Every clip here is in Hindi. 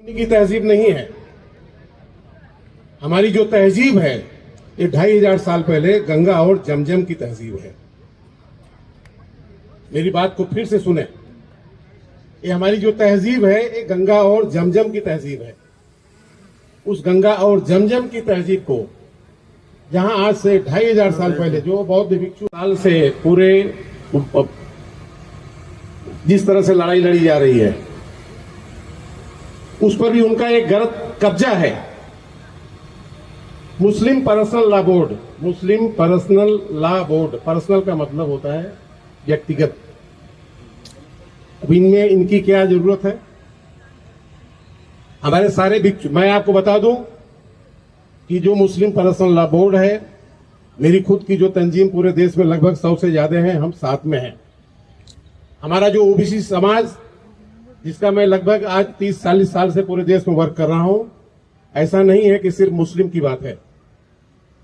की तहजीब नहीं है। हमारी जो तहजीब है ये 2500 साल पहले गंगा और जमजम की तहजीब है। मेरी बात को फिर से सुने, ये हमारी जो तहजीब है ये गंगा और जमजम की तहजीब है। उस गंगा और जमजम की तहजीब को जहां आज से 2500 साल पहले जो बौद्ध भिक्षु साल से पूरे जिस तरह से लड़ाई लड़ी जा रही है उस पर भी उनका एक गलत कब्जा है। मुस्लिम पर्सनल लॉ बोर्ड, मुस्लिम पर्सनल लॉ बोर्ड, पर्सनल का मतलब होता है व्यक्तिगत। अब इनमें इनकी क्या जरूरत है? हमारे सारे भिक्षु, मैं आपको बता दूं कि जो मुस्लिम पर्सनल लॉ बोर्ड है, मेरी खुद की जो तंजीम पूरे देश में लगभग 100 से ज्यादा है, हम साथ में हैं। हमारा जो ओबीसी समाज जिसका मैं लगभग आज 30-40 साल से पूरे देश में वर्क कर रहा हूं, ऐसा नहीं है कि सिर्फ मुस्लिम की बात है।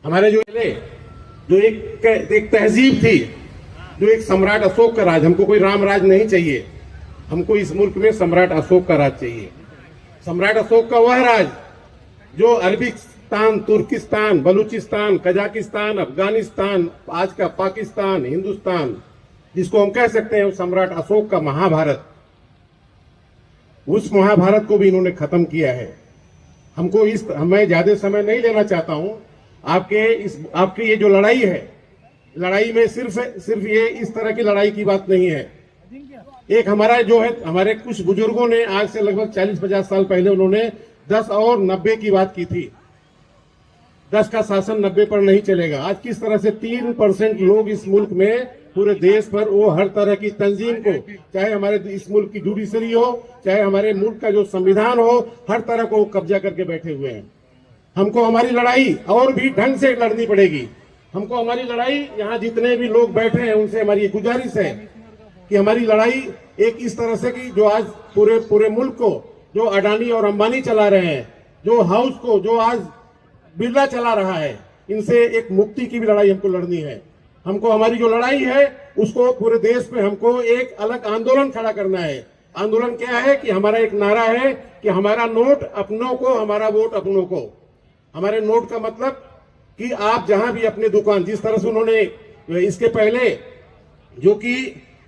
हमारे जो एक तहजीब थी, जो एक सम्राट अशोक का राज, हमको कोई राम राज नहीं चाहिए, हमको इस मुल्क में सम्राट अशोक का राज चाहिए। सम्राट अशोक का वह राज जो अरबिस्तान, तुर्किस्तान, बलूचिस्तान, कजाकिस्तान, अफगानिस्तान, आज का पाकिस्तान, हिंदुस्तान, जिसको हम कह सकते हैं सम्राट अशोक का महाभारत, उस महाभारत को भी इन्होंने खत्म किया है। हमको मैं ज्यादा समय नहीं लेना चाहता हूं। आपकी ये जो लड़ाई है, लड़ाई में सिर्फ ये इस तरह की लड़ाई की बात नहीं है। एक हमारा जो है, हमारे कुछ बुजुर्गों ने आज से लगभग 40-50 साल पहले उन्होंने 10 और 90 की बात की थी। 10 का शासन 90 पर नहीं चलेगा। आज किस तरह से 3% लोग इस मुल्क में, पूरे देश पर, वो हर तरह की तंजीम को, चाहे हमारे इस मुल्क की जुडिशरी हो, चाहे हमारे मुल्क का जो संविधान हो, हर तरह को कब्जा करके बैठे हुए हैं। हमको हमारी लड़ाई और भी ढंग से लड़नी पड़ेगी। हमको हमारी लड़ाई, यहाँ जितने भी लोग बैठे हैं उनसे हमारी गुजारिश है कि हमारी लड़ाई एक इस तरह से कि जो आज पूरे मुल्क को जो अडानी और अंबानी चला रहे हैं, जो हाउस को जो आज बिरला चला रहा है, इनसे एक मुक्ति की भी लड़ाई हमको लड़नी है। हमको हमारी जो लड़ाई है उसको पूरे देश में हमको एक अलग आंदोलन खड़ा करना है। आंदोलन क्या है कि हमारा एक नारा है कि हमारा नोट अपनों को, हमारा वोट अपनों को। हमारे नोट का मतलब कि आप जहां भी अपने दुकान, जिस तरह से उन्होंने इसके पहले जो कि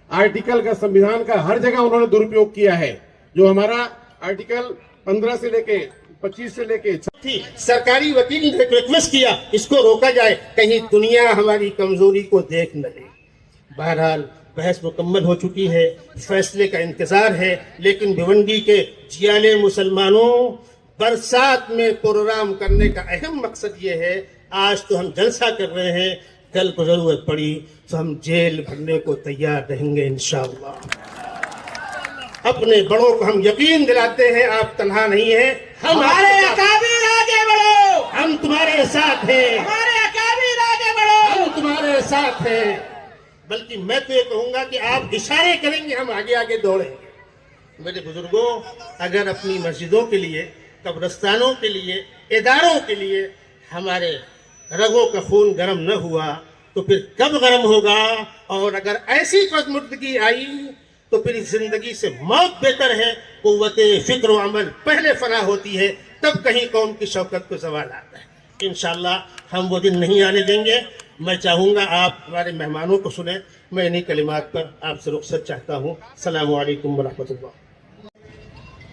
आर्टिकल का, संविधान का हर जगह उन्होंने दुरुपयोग किया है, जो हमारा आर्टिकल 15 से लेके 25 से लेके सरकारी वकील ने रिक्वेस्ट किया इसको रोका जाए, कहीं दुनिया हमारी कमजोरी को देख न ले। बहरहाल बहस मुकम्मल हो चुकी है, फैसले का इंतजार है। लेकिन भिवंडी के जियाले मुसलमानों, बरसात में प्रोग्राम करने का अहम मकसद ये है, आज तो हम जलसा कर रहे हैं, कल को जरूरत पड़ी तो हम जेल भरने को तैयार रहेंगे इंशाअल्लाह। अपने बड़ों को हम यकीन दिलाते हैं आप तन्हा नहीं है, हमारे अकाबिर आगे बढ़ो, हम तुम्हारे साथ हैं, हमारे अकाबिर आगे बढ़ो, हम तुम्हारे साथ हैं। बल्कि मैं तो ये कहूंगा कि आप इशारे करेंगे, हम आगे आगे दौड़ेंगे। मेरे बुजुर्गों, अगर अपनी मस्जिदों के लिए, कब्रिस्तानों के लिए, इदारों के लिए हमारे रगों का खून गर्म न हुआ तो फिर कब गर्म होगा? और अगर ऐसी पसमुर्दगी आई तो फिर इस जिंदगी से मौत बेहतर है। कुव्वते फिक्र व अमल पहले फना होती है, तब कहीं कौम की शौकत को सवाल आता है। इंशाअल्लाह हम वो दिन नहीं आने देंगे। मैं चाहूँगा आप हमारे मेहमानों को सुने। मैं इन्हीं कलिमात पर आपसे रुखसत चाहता हूँ। अस्सलामु अलैकुम व रहमतुल्लाह।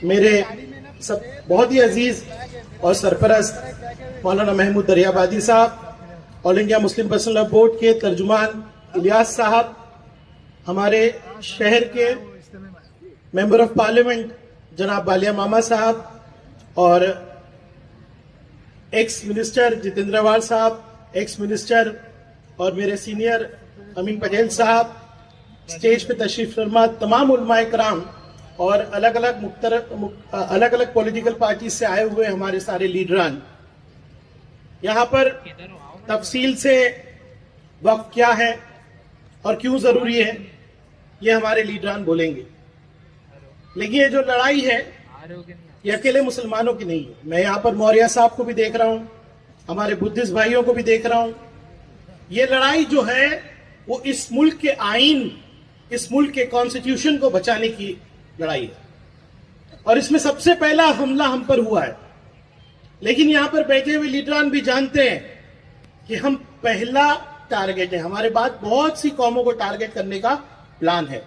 मेरे सब बहुत ही अजीज और सरपरस्त मौलाना महमूद दरियाबादी साहब, all India Muslim personal law board के तर्जुमान इलियास साहब, हमारे शहर के मेंबर ऑफ पार्लियामेंट जनाब बालिया मामा साहब, और एक्स मिनिस्टर जितेंद्र अवाल साहब, एक्स मिनिस्टर और मेरे सीनियर अमीन पटेल साहब, स्टेज पे तशरीफ फरमा तमाम उलमाए कराम और अलग अलग पॉलिटिकल पार्टी से आए हुए हमारे सारे लीडरान। यहाँ पर तफसील से वक्फ क्या है और क्यों जरूरी है ये हमारे लीडरान बोलेंगे। लेकिन ये जो लड़ाई है ये अकेले मुसलमानों की नहीं है। मैं यहाँ पर मौर्य साहब को भी देख रहा हूँ, हमारे बुद्धिस्ट भाइयों को भी देख रहा हूँ। ये लड़ाई जो है वो इस मुल्क के आईन, इस मुल्क के कॉन्स्टिट्यूशन को बचाने की लड़ाई है। और इसमें सबसे पहला हमला हम पर हुआ है। लेकिन यहां पर बैठे हुए लीडरान भी जानते हैं कि हम पहला टारगेट है, हमारे बाद बहुत सी कौमों को टारगेट करने का प्लान है।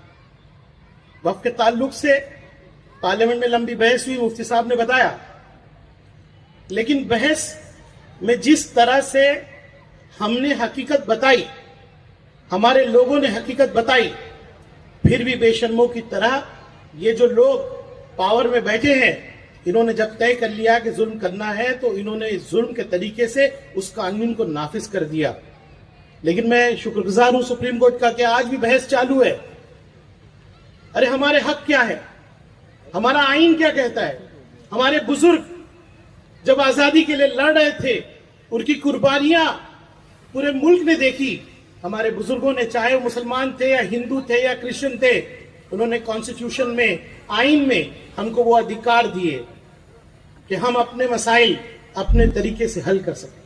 वक्फ के ताल्लुक से पार्लियामेंट में लंबी बहस हुई, मुफ्ती साहब ने बताया, लेकिन बहस में जिस तरह से हमने हकीकत बताई, हमारे लोगों ने हकीकत बताई, फिर भी बेशर्मों की तरह ये जो लोग पावर में बैठे हैं, इन्होंने जब तय कर लिया कि जुल्म करना है तो इन्होंने इस जुल्म के तरीके से उस कानून को नाफिज कर दिया। लेकिन मैं शुक्रगुजार हूं सुप्रीम कोर्ट का कि आज भी बहस चालू है। अरे हमारे हक क्या है, हमारा आईन क्या कहता है? हमारे बुजुर्ग जब आजादी के लिए लड़ रहे थे, उनकी कुर्बानियां पूरे मुल्क ने देखी। हमारे बुजुर्गों ने, चाहे वो मुसलमान थे या हिंदू थे या क्रिश्चियन थे, उन्होंने कॉन्स्टिट्यूशन में, आईन में हमको वो अधिकार दिए कि हम अपने मसाइल अपने तरीके से हल कर सकें।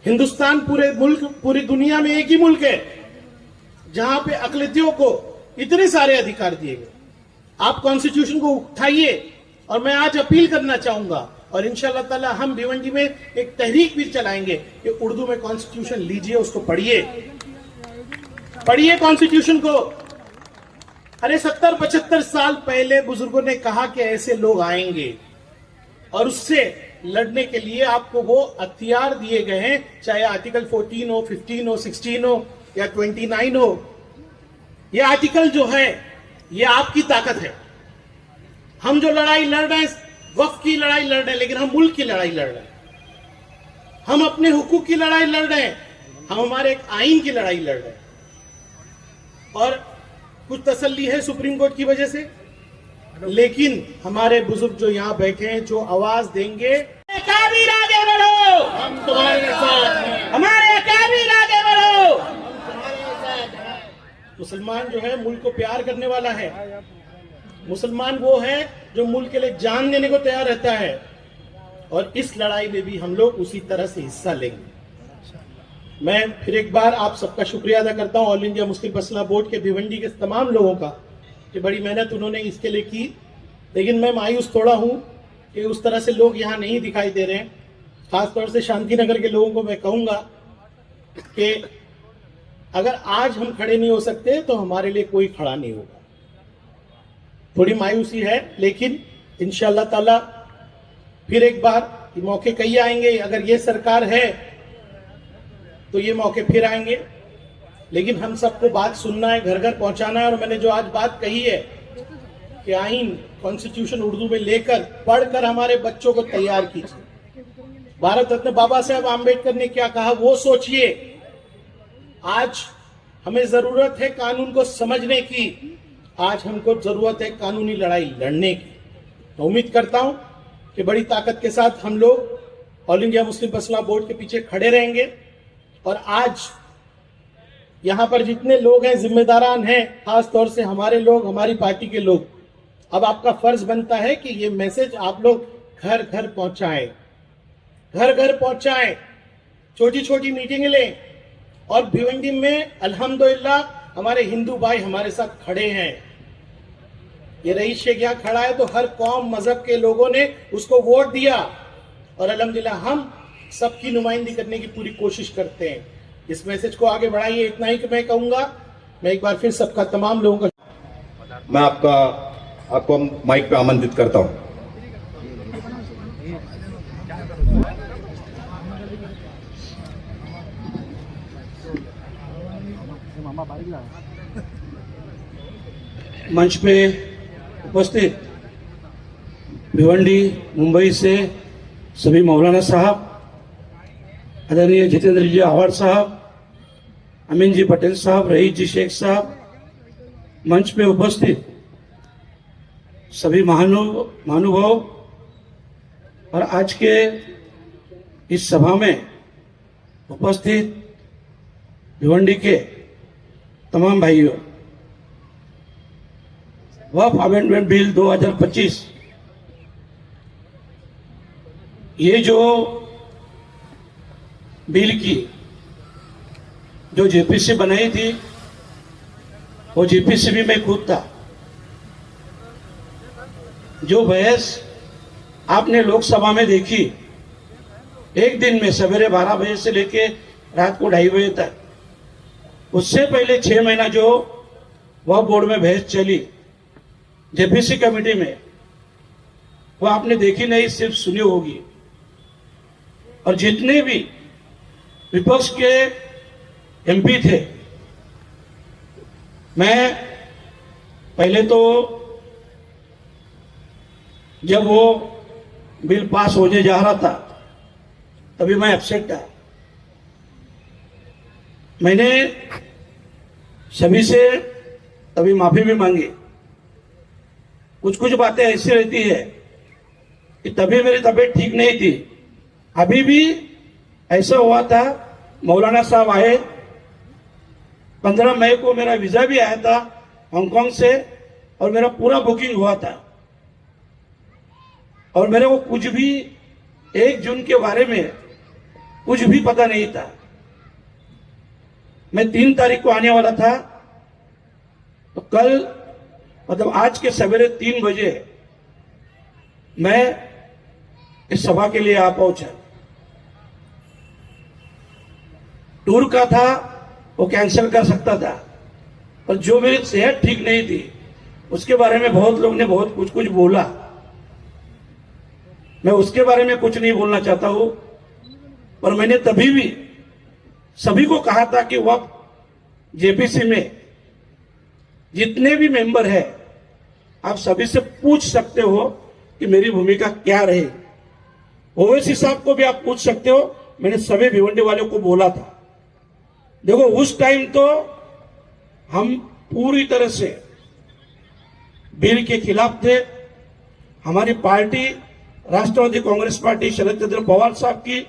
हिंदुस्तान पूरे मुल्क, पूरी दुनिया में एक ही मुल्क है जहां पे अक़लियतियों को इतने सारे अधिकार दिए गए। आप कॉन्स्टिट्यूशन को उठाइए, और मैं आज अपील करना चाहूंगा, और इंशाअल्लाह ताला हम भिवंडी में एक तहरीक भी चलाएंगे कि उर्दू में कॉन्स्टिट्यूशन लीजिए, उसको पढ़िए, पढ़िए कॉन्स्टिट्यूशन को। अरे 70-75 साल पहले बुजुर्गों ने कहा कि ऐसे लोग आएंगे, और उससे लड़ने के लिए आपको वो हथियार दिए गए हैं, चाहे आर्टिकल 14 हो, 15 हो, 16 हो या 29 हो। ये आर्टिकल जो है ये आपकी ताकत है। हम जो लड़ाई लड़ रहे हैं, वक्फ की लड़ाई लड़ रहे हैं, लेकिन हम मुल्क की लड़ाई लड़ रहे हैं। हम अपने हुकूक की लड़ाई लड़ रहे हैं, हम हमारे एक आईन की लड़ाई लड़ रहे हैं। और कुछ तसल्ली है सुप्रीम कोर्ट की वजह से, लेकिन हमारे बुजुर्ग जो यहाँ बैठे हैं, जो आवाज देंगे, अकाबिर आगे बढ़ो, हम तुम्हारे साथ हैं, हमारे अकाबिर आगे बढ़ो। मुसलमान जो है मुल्क को प्यार करने वाला है। मुसलमान वो है जो मुल्क के लिए जान देने को तैयार रहता है, और इस लड़ाई में भी हम लोग उसी तरह से हिस्सा लेंगे। मैं फिर एक बार आप सबका शुक्रिया अदा करता हूं, all India Muslim personal board के भिवंडी के तमाम लोगों का, कि बड़ी मेहनत उन्होंने इसके लिए की। लेकिन मैं मायूस थोड़ा हूं कि उस तरह से लोग यहाँ नहीं दिखाई दे रहे हैं। खासतौर से शांति नगर के लोगों को मैं कहूंगा कि अगर आज हम खड़े नहीं हो सकते तो हमारे लिए कोई खड़ा नहीं होगा। थोड़ी मायूसी है, लेकिन इंशाअल्लाह ताला फिर एक बार ये मौके कई आएंगे। अगर ये सरकार है तो ये मौके फिर आएंगे, लेकिन हम सबको बात सुनना है, घर घर पहुंचाना है। और मैंने जो आज बात कही है कि आईन, कॉन्स्टिट्यूशन उर्दू में लेकर पढ़कर हमारे बच्चों को तैयार कीजिए। भारत रत्न बाबा साहब आम्बेडकर ने क्या कहा वो सोचिए। आज हमें जरूरत है कानून को समझने की, आज हमको जरूरत है कानूनी लड़ाई लड़ने की। तो उम्मीद करता हूं कि बड़ी ताकत के साथ हम लोग all India Muslim personal board के पीछे खड़े रहेंगे। और आज यहां पर जितने लोग हैं, जिम्मेदारान हैं, खास तौर से हमारे लोग, हमारी पार्टी के लोग, अब आपका फर्ज बनता है कि ये मैसेज आप लोग घर घर पहुंचाएं, घर घर पहुंचाएं, छोटी छोटी मीटिंग लें। और भिवंडी में अल्हम्दुलिल्लाह हमारे हिंदू भाई हमारे साथ खड़े हैं। ये रईस शेख यहाँ खड़ा है तो हर कौम मजहब के लोगों ने उसको वोट दिया, और अल्हम्दुलिल्लाह हम सबकी नुमाइंदगी करने की पूरी कोशिश करते हैं। इस मैसेज को आगे बढ़ाइए, इतना ही कि मैं कहूंगा। मैं एक बार फिर सबका, तमाम लोगों का, मैं आपको माइक पे आमंत्रित करता हूं। मंच पे उपस्थित भिवंडी मुंबई से सभी मौलाना साहब, आदरणीय जितेंद्र जी आवाड़ साहब, अमीन जी पटेल साहब, रईस जी शेख साहब, मंच पे उपस्थित सभी महानुभाव और आज के इस सभा में उपस्थित भिवंडी के तमाम भाइयों, वक्फ अमेंडमेंट बिल 2025 ये जो बिल की जो जेपीसी बनाई थी, वो जेपीसी भी मैं खुद था। जो बहस आपने लोकसभा में देखी, एक दिन में सवेरे 12 बजे से लेके रात को 2:30 बजे तक, उससे पहले 6 महीना जो वह बोर्ड में बहस चली जेपीसी कमेटी में, वो आपने देखी नहीं, सिर्फ सुनी होगी। और जितने भी विपक्ष के एमपी थे, मैं पहले तो जब वो बिल पास होने जा रहा था तभी मैं अपसेट था। मैंने सभी से तभी माफी भी मांगी। कुछ कुछ बातें ऐसी रहती है कि तभी मेरी तबीयत ठीक नहीं थी। अभी भी ऐसा हुआ था, मौलाना साहब आए, 15 मई को मेरा वीजा भी आया था हांगकांग से और मेरा पूरा बुकिंग हुआ था। और मेरे को कुछ भी 1 जून के बारे में कुछ भी पता नहीं था। मैं 3 तारीख को आने वाला था, तो कल मतलब आज के सवेरे 3 बजे मैं इस सभा के लिए आ पहुंचा। टूर का था वो कैंसिल कर सकता था, पर जो मेरी सेहत ठीक नहीं थी उसके बारे में बहुत लोग ने बहुत कुछ कुछ बोला। मैं उसके बारे में कुछ नहीं बोलना चाहता हूं, पर मैंने तभी भी सभी को कहा था कि वह जेपीसी में जितने भी मेंबर हैं, आप सभी से पूछ सकते हो कि मेरी भूमिका क्या रही। ओवैसी साहब को भी आप पूछ सकते हो, मैंने सभी भिवंडी वालों को बोला था। देखो उस टाइम तो हम पूरी तरह से बिल के खिलाफ थे। हमारी पार्टी राष्ट्रवादी कांग्रेस पार्टी शरद चंद्र पवार साहब की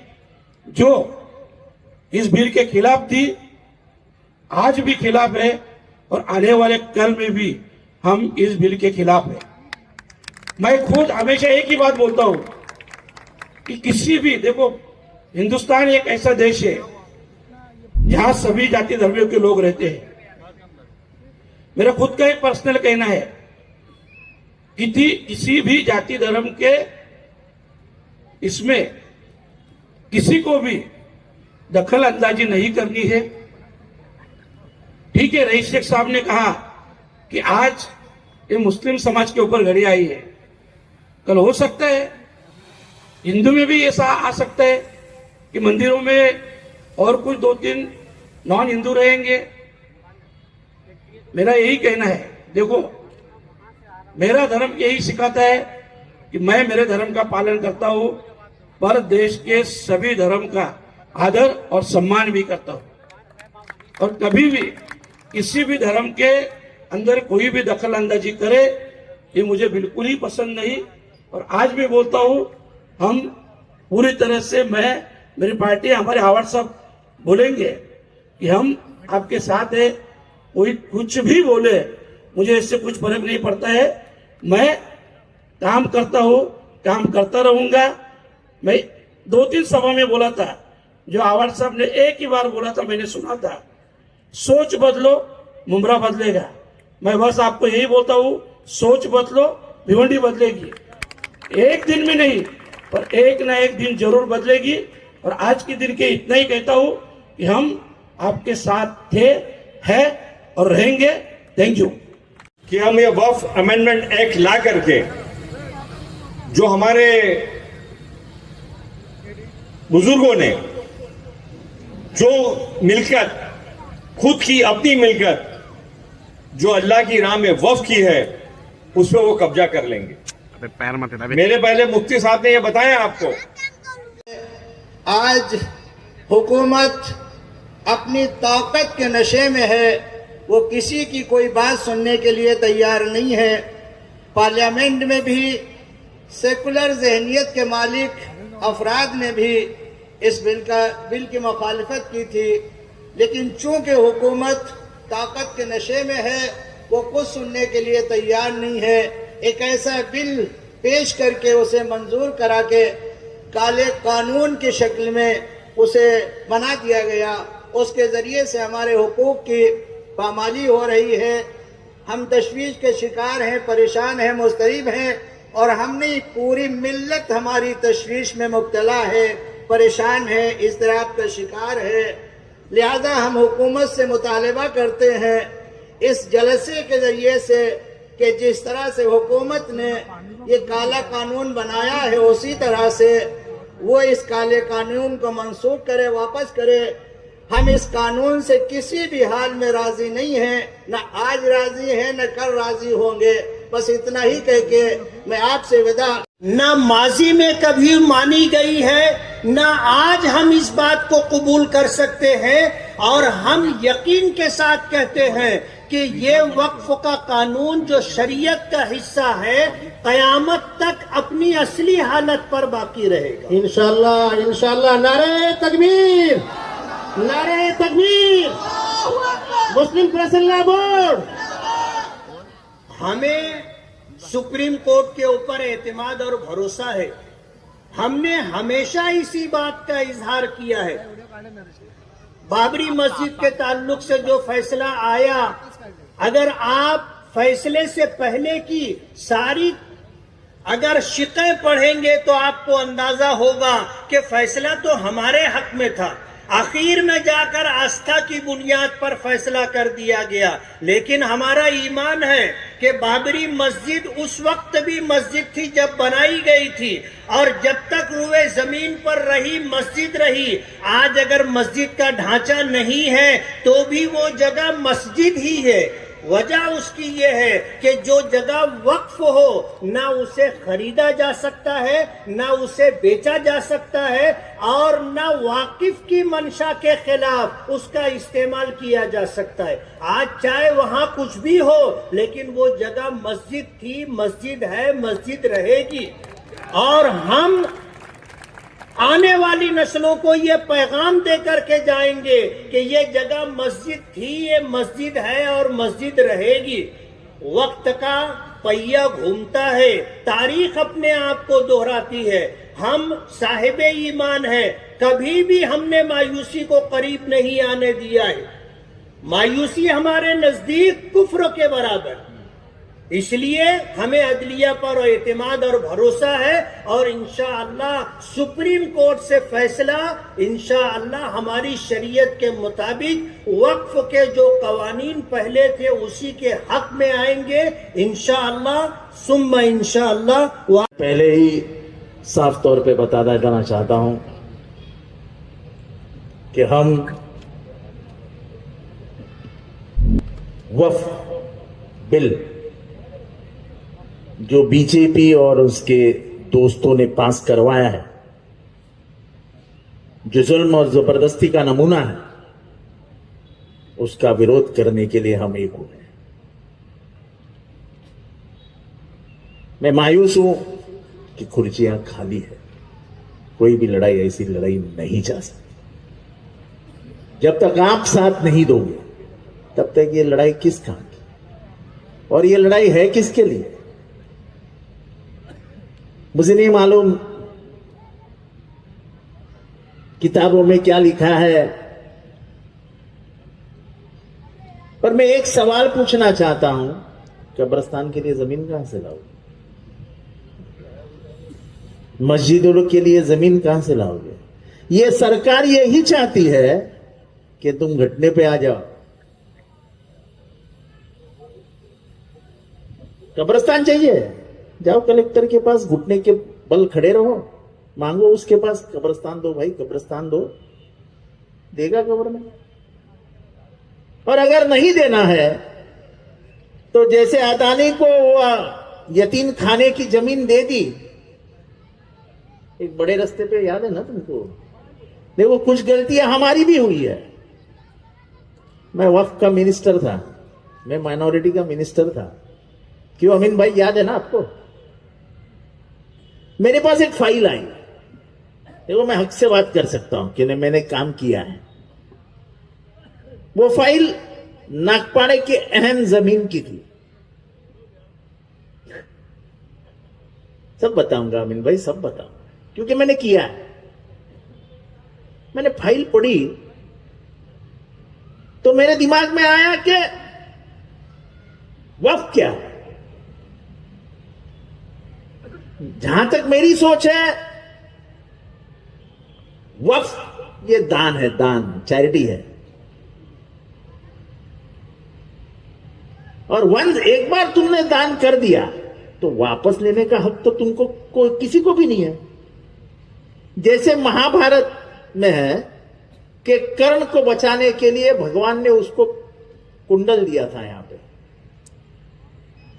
जो इस बिल के खिलाफ थी, आज भी खिलाफ है और आने वाले कल में भी हम इस बिल के खिलाफ है। मैं खुद हमेशा एक ही बात बोलता हूं कि किसी भी, देखो हिंदुस्तान एक ऐसा देश है जहां सभी जाति धर्मियों के लोग रहते हैं। मेरा खुद का एक पर्सनल कहना है कि किसी भी जाति धर्म के इसमें किसी को भी दखल अंदाजी नहीं करनी है। ठीक है, रईस शेख साहब ने कहा कि आज ये मुस्लिम समाज के ऊपर घड़ी आई है, कल हो सकता है हिंदू में भी ऐसा आ सकता है कि मंदिरों में और कुछ 2-3 नॉन हिंदू रहेंगे। मेरा यही कहना है, देखो मेरा धर्म यही सिखाता है कि मैं मेरे धर्म का पालन करता हूं, पर देश के सभी धर्म का आदर और सम्मान भी करता हूं। और कभी भी किसी भी धर्म के अंदर कोई भी दखल अंदाजी करे, ये मुझे बिल्कुल ही पसंद नहीं। और आज भी बोलता हूं, हम पूरी तरह से, मैं, मेरी पार्टी, हमारे हावड़ साहब बोलेंगे कि हम आपके साथ है। कोई कुछ भी बोले, मुझे इससे कुछ फर्क नहीं पड़ता है। मैं काम करता हूं, काम करता रहूंगा। मैं 2-3 सभा में बोला था, जो हावड़ साहब ने एक ही बार बोला था, मैंने सुना था, सोच बदलो मुमरा बदलेगा। मैं बस आपको यही बोलता हूं, सोच बदलो भिवंडी बदलेगी। एक दिन में नहीं, पर एक ना एक दिन जरूर बदलेगी। और आज के दिन के इतना ही कहता हूं कि हम आपके साथ थे, हैं और रहेंगे। Thank you. कि हम ये वक्फ अमेंडमेंट एक्ट ला करके जो हमारे बुजुर्गों ने जो मिलकत, खुद की अपनी मिलकत जो अल्लाह की राह में वक्फ की है, उस पर वो कब्जा कर लेंगे। मेरे पहले मुफ्ती साहब ने ये बताया आपको। आज हुकूमत अपनी ताकत के नशे में है, वो किसी की कोई बात सुनने के लिए तैयार नहीं है। पार्लियामेंट में भी सेकुलर जहनियत के मालिक अफराद ने भी इस बिल की मुखालिफत की थी, लेकिन चूंकि हुकूमत ताकत के नशे में है, वो कुछ सुनने के लिए तैयार नहीं है। एक ऐसा बिल पेश करके उसे मंजूर करा के काले कानून की शक्ल में उसे बना दिया गया। उसके जरिए से हमारे हुकूक की पामाली हो रही है। हम तशवीश के शिकार हैं, परेशान हैं, मुस्तरीब हैं और हमने पूरी मिल्लत हमारी तशवीश में मुब्तला है, परेशान है, इज़्तिराब का शिकार है। लिहाजा हम हुकूमत से मुतालबा करते हैं इस जलसे के जरिए से कि जिस तरह से हुकूमत ने ये काला कानून बनाया है उसी तरह से वो इस काले कानून को मनसूख करे, वापस करे। हम इस कानून से किसी भी हाल में राजी नहीं हैं, न आज राजी हैं न कल राजी होंगे। बस इतना ही कह के मैं आपसे विदा। न माजी में कभी मानी गई है, न आज हम इस बात को कबूल कर सकते हैं, और हम यकीन के साथ कहते हैं कि ये वक्फ का कानून जो शरीयत का हिस्सा है कयामत तक अपनी असली हालत पर बाकी रहेगा। इंशाल्लाह इंशाल्लाह। नारे तकबीर, नारे तकबीर, मुस्लिम फैसला बोर्ड। हमें सुप्रीम कोर्ट के ऊपर एतमाद और भरोसा है। हमने हमेशा इसी बात का इजहार किया है। बाबरी मस्जिद के ताल्लुक से जो फैसला आया, अगर आप फैसले से पहले की सारी अगर शिक़ें पढ़ेंगे तो आपको अंदाजा होगा कि फैसला तो हमारे हक में था। आखिर में जाकर आस्था की बुनियाद पर फैसला कर दिया गया, लेकिन हमारा ईमान है कि बाबरी मस्जिद उस वक्त भी मस्जिद थी जब बनाई गई थी, और जब तक रुए जमीन पर रही मस्जिद रही। आज अगर मस्जिद का ढांचा नहीं है तो भी वो जगह मस्जिद ही है। वजह उसकी ये है कि जो जगह वक्फ हो ना उसे खरीदा जा सकता है, ना उसे बेचा जा सकता है, और ना वाकिफ की मंशा के खिलाफ उसका इस्तेमाल किया जा सकता है। आज चाहे वहां कुछ भी हो, लेकिन वो जगह मस्जिद थी, मस्जिद है, मस्जिद रहेगी। और हम आने वाली नस्लों को ये पैगाम दे करके जाएंगे कि ये जगह मस्जिद थी, ये मस्जिद है और मस्जिद रहेगी। वक्त का पहिया घूमता है, तारीख अपने आप को दोहराती है। हम साहिब ईमान हैं, कभी भी हमने मायूसी को करीब नहीं आने दिया है। मायूसी हमारे नजदीक कुफ्र के बराबर। इसलिए हमें अदलिया पर एतमाद और भरोसा है, और इंशाअल्लाह सुप्रीम कोर्ट से फैसला इंशाअल्लाह हमारी शरीयत के मुताबिक वक्फ के जो कवानीन पहले थे उसी के हक में आएंगे इंशाअल्लाह सुम्मा इंशाअल्लाह। पहले ही साफ तौर पे बता देना चाहता हूं कि हम वक्फ बिल जो बीजेपी और उसके दोस्तों ने पास करवाया है, जो जुल्म और जबरदस्ती का नमूना है, उसका विरोध करने के लिए हम एक हुए। मैं मायूस हूं कि कुर्सियां खाली है। कोई भी लड़ाई ऐसी लड़ाई नहीं जा सकती। जब तक आप साथ नहीं दोगे तब तक ये लड़ाई किस काम की, और ये लड़ाई है किसके लिए मुझे नहीं मालूम। किताबों में क्या लिखा है, पर मैं एक सवाल पूछना चाहता हूं, कब्रिस्तान के लिए जमीन कहां से लाओगे? मस्जिदों के लिए जमीन कहां से लाओगे? ये सरकार यही चाहती है कि तुम घटने पे आ जाओ। कब्रिस्तान चाहिए, जाओ कलेक्टर के पास, घुटने के बल खड़े रहो, मांगो उसके पास कब्रिस्तान दो भाई, कब्रिस्तान दो, देगा गवर्नमेंट। और अगर नहीं देना है तो जैसे अदानी को यतीम खाने की जमीन दे दी, एक बड़े रास्ते पे, याद है ना तुमको? देखो कुछ गलतियां हमारी भी हुई है। मैं वक्फ का मिनिस्टर था, मैं माइनॉरिटी का मिनिस्टर था। क्यों अमीन भाई, याद है ना आपको? मेरे पास एक फाइल आई, देखो मैं हक से बात कर सकता हूं कि मैंने काम किया है। वो फाइल नागपाड़े के अहम जमीन की थी। सब बताऊंगा अमीन भाई, सब बताऊंगा, क्योंकि मैंने किया है। मैंने फाइल पढ़ी तो मेरे दिमाग में आया कि वक्फ क्या है। जहां तक मेरी सोच है, वक्फ ये दान है, दान, चैरिटी है। और वंस एक बार तुमने दान कर दिया तो वापस लेने का हक तो तुमको किसी को भी नहीं है। जैसे महाभारत में है कि कर्ण को बचाने के लिए भगवान ने उसको कुंडल दिया था यहां पे,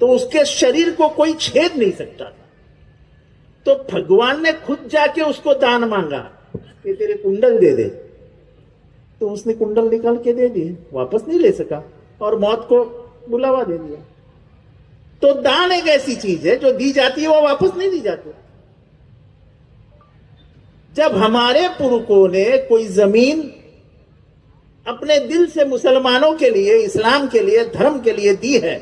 तो उसके शरीर को कोई छेद नहीं सकता था, तो भगवान ने खुद जाके उसको दान मांगा कि तेरे कुंडल दे दे, तो उसने कुंडल निकाल के दे दिए, वापस नहीं ले सका और मौत को बुलावा दे दिया। तो दान एक ऐसी चीज है जो दी जाती है वो वापस नहीं दी जाती। जब हमारे पुरखों ने कोई जमीन अपने दिल से मुसलमानों के लिए, इस्लाम के लिए, धर्म के लिए दी है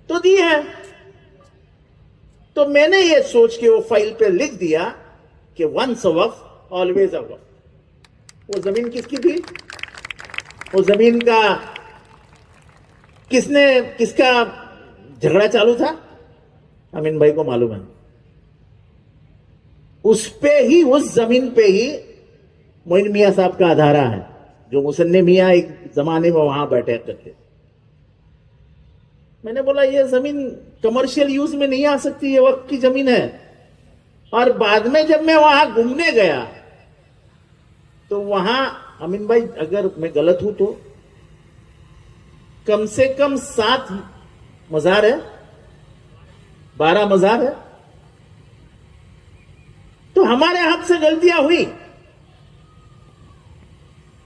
तो दी है। तो मैंने ये सोच के वो फाइल पे लिख दिया कि once a Waqf always a वक्फ। वो जमीन किसकी थी? वो जमीन का किसका झगड़ा चालू था? अमीन भाई को मालूम है। उस पे ही, उस जमीन पे ही मोइन मियां साहब का अधारा है, जो मुसन्ने मियां एक जमाने में वहां बैठे करते। मैंने बोला ये जमीन कमर्शियल यूज में नहीं आ सकती, ये वक्त की जमीन है। और बाद में जब मैं वहां घूमने गया तो वहां, अमीन भाई अगर मैं गलत हूं तो कम से कम 7 मजार है, 12 मजार है। तो हमारे हाथ से गलतियां हुई,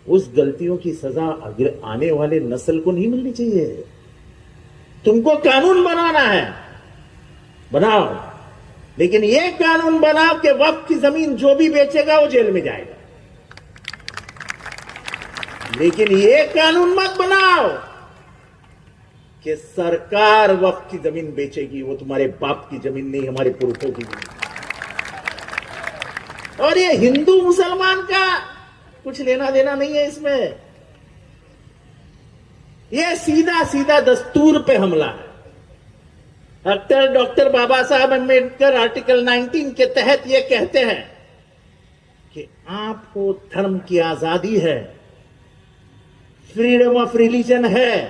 उस गलतियों की सजा अगर आने वाले नस्ल को नहीं मिलनी चाहिए। तुमको कानून बनाना है, बनाओ, लेकिन यह कानून बनाओ कि वक्फ की जमीन जो भी बेचेगा वो जेल में जाएगा। लेकिन यह कानून मत बनाओ कि सरकार वक्फ की जमीन बेचेगी, वो तुम्हारे बाप की जमीन नहीं, हमारे पुरखों की जमीन। और ये हिंदू मुसलमान का कुछ लेना देना नहीं है इसमें। ये सीधा सीधा दस्तूर पे हमला है। डॉक्टर बाबा साहब अम्बेडकर आर्टिकल 19 के तहत ये कहते हैं कि आपको धर्म की आजादी है, फ्रीडम ऑफ रिलीजन है,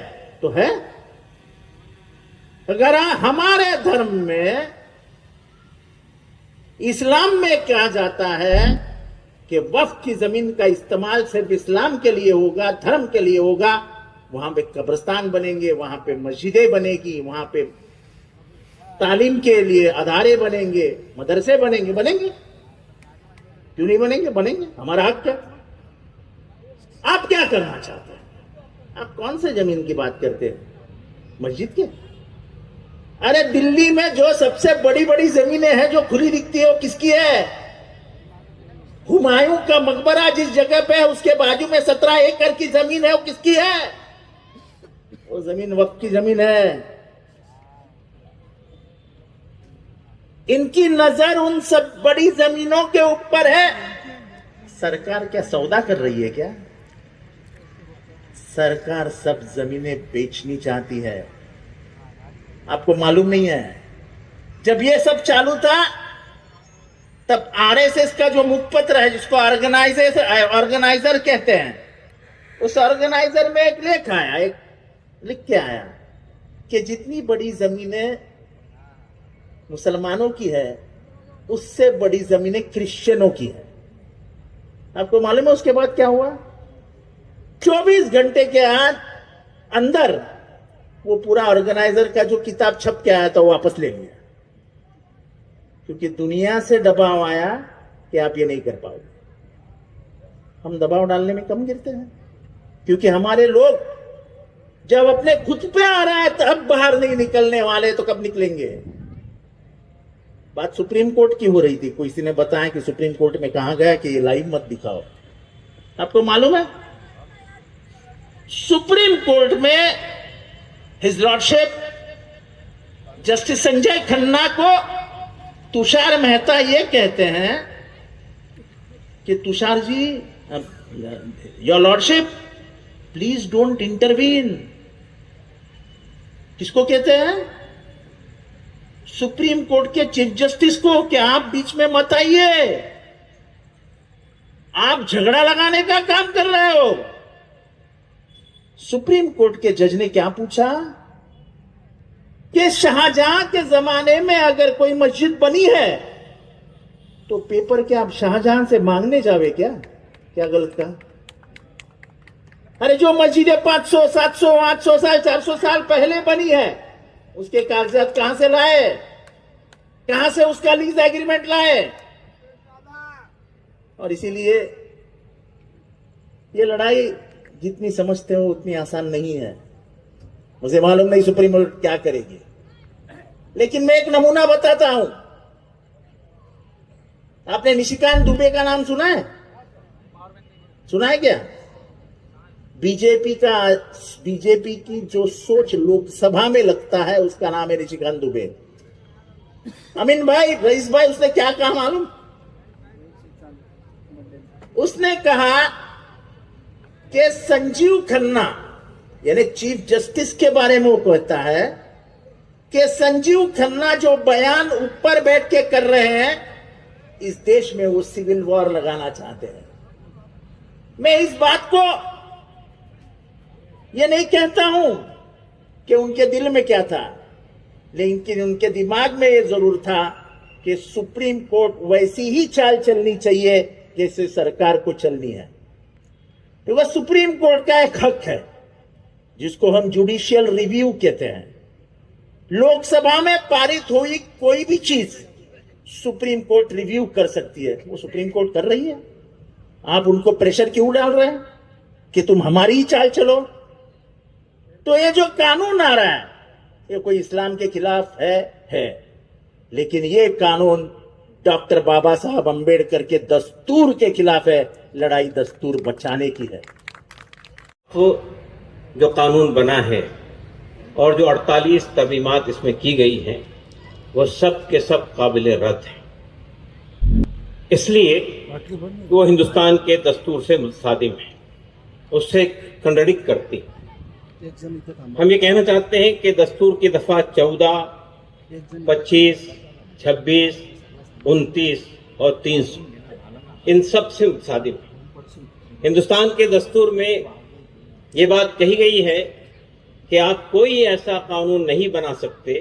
तो है। अगर हमारे धर्म में, इस्लाम में कहा जाता है कि वक्फ की जमीन का इस्तेमाल सिर्फ इस्लाम के लिए होगा, धर्म के लिए होगा, वहां पे कब्रिस्तान बनेंगे, वहां पे मस्जिदें बनेगी, वहां पे तालीम के लिए अदारे बनेंगे, मदरसे बनेंगे, बनेंगे, क्यों नहीं बनेंगे? बनेंगे, हमारा हक है। आप क्या करना चाहते हैं? आप कौन से जमीन की बात करते हैं? मस्जिद के? अरे दिल्ली में जो सबसे बड़ी बड़ी जमीनें हैं जो खुली दिखती है वो किसकी है? हुमायूं का मकबरा जिस जगह पे है उसके बाजू में 17 एकड़ की जमीन है, वो किसकी है? वो जमीन वक्फ की जमीन है। इनकी नजर उन सब बड़ी जमीनों के ऊपर है। सरकार क्या सौदा कर रही है क्या? सरकार सब जमीनें बेचनी चाहती है। आपको मालूम नहीं है, जब ये सब चालू था तब आरएसएस का जो मुखपत्र है, जिसको ऑर्गेनाइजर कहते हैं, उस ऑर्गेनाइजर में एक लेख आया, एक लिख के आया कि जितनी बड़ी जमीनें मुसलमानों की है उससे बड़ी जमीनें क्रिश्चियनों की है। आपको मालूम है उसके बाद क्या हुआ? 24 घंटे के अंदर वो पूरा ऑर्गेनाइजर का जो किताब छप के आया था वो वापस ले लिया, क्योंकि दुनिया से दबाव आया कि आप ये नहीं कर पाओगे। हम दबाव डालने में कम गिरते हैं, क्योंकि हमारे लोग जब अपने खुद पे आ रहा है तब बाहर नहीं निकलने वाले, तो कब निकलेंगे? बात सुप्रीम कोर्ट की हो रही थी, किसी ने बताया कि सुप्रीम कोर्ट में कहा गया कि ये लाइव मत दिखाओ। आपको मालूम है सुप्रीम कोर्ट में his lordship justice Sanjay Khanna को तुषार मेहता ये कहते हैं कि Tushar ji, your lordship please don't intervene. किसको कहते हैं? सुप्रीम कोर्ट के चीफ जस्टिस को कि आप बीच में मत आइए, आप झगड़ा लगाने का काम कर रहे हो। सुप्रीम कोर्ट के जज ने क्या पूछा कि शाहजहां के जमाने में अगर कोई मस्जिद बनी है तो पेपर क्या आप शाहजहां से मांगने जावे क्या? क्या गलत कहा? अरे जो मस्जिदें 500, 700, 800 साल, 400 साल पहले बनी है, उसके कागजात कहां से लाए? कहां से उसका लीज एग्रीमेंट लाए? और इसीलिए ये लड़ाई जितनी समझते हो उतनी आसान नहीं है। मुझे मालूम नहीं सुप्रीम कोर्ट क्या करेगी, लेकिन मैं एक नमूना बताता हूं। आपने निशिकांत दुबे का नाम सुना है? सुना है क्या? बीजेपी की जो सोच लोकसभा में लगता है उसका नाम है निशिकांत दुबे। अमीन भाई, रईस भाई, उसने क्या कहा मालूम? उसने कहा कि संजीव खन्ना यानी चीफ जस्टिस के बारे में वो कहता है कि संजीव खन्ना जो बयान ऊपर बैठ के कर रहे हैं, इस देश में वो सिविल वॉर लगाना चाहते हैं। मैं इस बात को ये नहीं कहता हूं कि उनके दिल में क्या था, लेकिन उनके दिमाग में ये जरूर था कि सुप्रीम कोर्ट वैसी ही चाल चलनी चाहिए जैसे सरकार को चलनी है। तो वह सुप्रीम कोर्ट का एक हक है जिसको हम जुडिशियल रिव्यू कहते हैं। लोकसभा में पारित हुई कोई भी चीज सुप्रीम कोर्ट रिव्यू कर सकती है, वो सुप्रीम कोर्ट कर रही है। आप उनको प्रेशर क्यों डाल रहे हैं कि तुम हमारी ही चाल चलो? तो ये जो कानून आ रहा है ये कोई इस्लाम के खिलाफ है, लेकिन ये कानून डॉक्टर बाबा साहब अंबेडकर के दस्तूर के खिलाफ है। लड़ाई दस्तूर बचाने की है। तो जो कानून बना है और जो 48 तरमीमात इसमें की गई हैं, वो सब के सब काबिल रद्द है, इसलिए वो हिंदुस्तान के दस्तूर से मुतसादिम है, उससे कंट्राडिक्ट करती। हम ये कहना चाहते हैं कि दस्तूर की दफा 14, 25, 26, 29 और 300 इन सब से मुतसादिम है। हिंदुस्तान के दस्तूर में ये बात कही गई है कि आप कोई ऐसा कानून नहीं बना सकते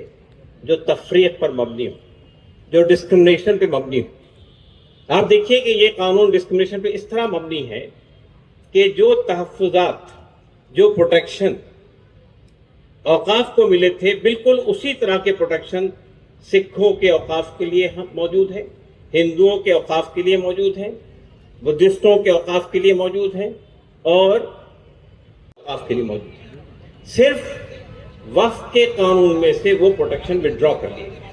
जो तफरीक पर मबनी हो, जो डिस्क्रिमिनेशन पे मबनी हो। आप देखिए कि ये कानून डिस्क्रिमिनेशन पे इस तरह मबनी है कि जो तहफ़्फ़ुज़ात, जो प्रोटेक्शन औकाफ को मिले थे, बिल्कुल उसी तरह के प्रोटेक्शन सिखों के औकाफ के लिए मौजूद है, हिंदुओं के औकाफ के लिए मौजूद है, बुद्धिस्टों के औकाफ के लिए मौजूद है और औकाफ के लिए मौजूद है। सिर्फ वक्फ के कानून में से वो प्रोटेक्शन विड्रॉ कर लिया गया,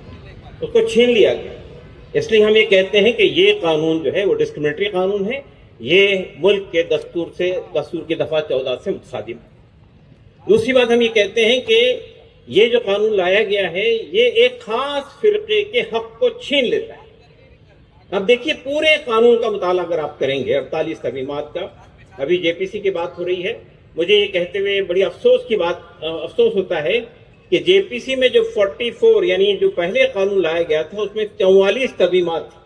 उसको छीन लिया गया। इसलिए हम ये कहते हैं कि ये कानून जो है वो डिस्क्रिमिनेटरी कानून है, ये मुल्क के दस्तूर की दफा 14 से मुतसादिम है। दूसरी बात हम ये कहते हैं कि ये जो कानून लाया गया है ये एक खास फिरके के हक को छीन लेता है। अब देखिए पूरे कानून का मुताला अगर आप करेंगे 48 तरमीमात का, अभी जेपीसी की बात हो रही है, मुझे ये कहते हुए बड़ी अफसोस होता है कि जेपीसी में जो 44 यानी जो पहले कानून लाया गया था उसमें 44 तरमीमात थी।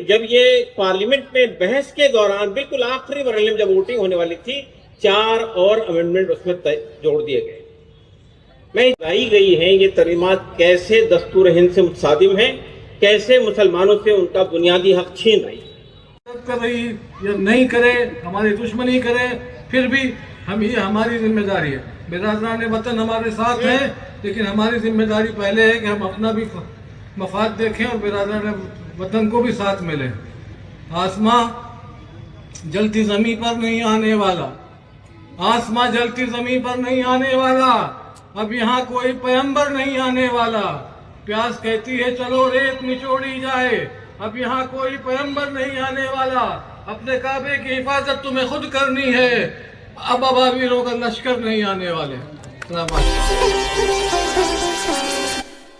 जब ये पार्लियामेंट में बहस के दौरान बिल्कुल आखिरी मरहले में जब वोटिंग होने वाली थी, 4 और अमेंडमेंट उसमें जोड़ दिए गए। मैं लाई गई है ये तरमीमात कैसे दस्तूर हिंद से मुतसादिम है, कैसे मुसलमानों से उनका बुनियादी हक छीन रही कर रही या नहीं करे, हमारी दुश्मनी करे, फिर भी ये हमारी जिम्मेदारी है। बिरादरान वतन हमारे साथ है, लेकिन हमारी जिम्मेदारी पहले है कि हम अपना भी मफाद देखें और बिरादरान वतन को भी साथ मिले। आसमां जलती जमीन पर नहीं आने वाला, आसमां जलती जमीन पर नहीं आने वाला, अब यहाँ कोई पैगंबर नहीं आने वाला। प्यास कहती है चलो रेत निचोड़ी जाए, अब यहाँ कोई पैगंबर नहीं आने वाला। अपने काबे की हिफाजत तुम्हें खुद करनी है, अब अबावीरों का लश्कर नहीं आने वाले।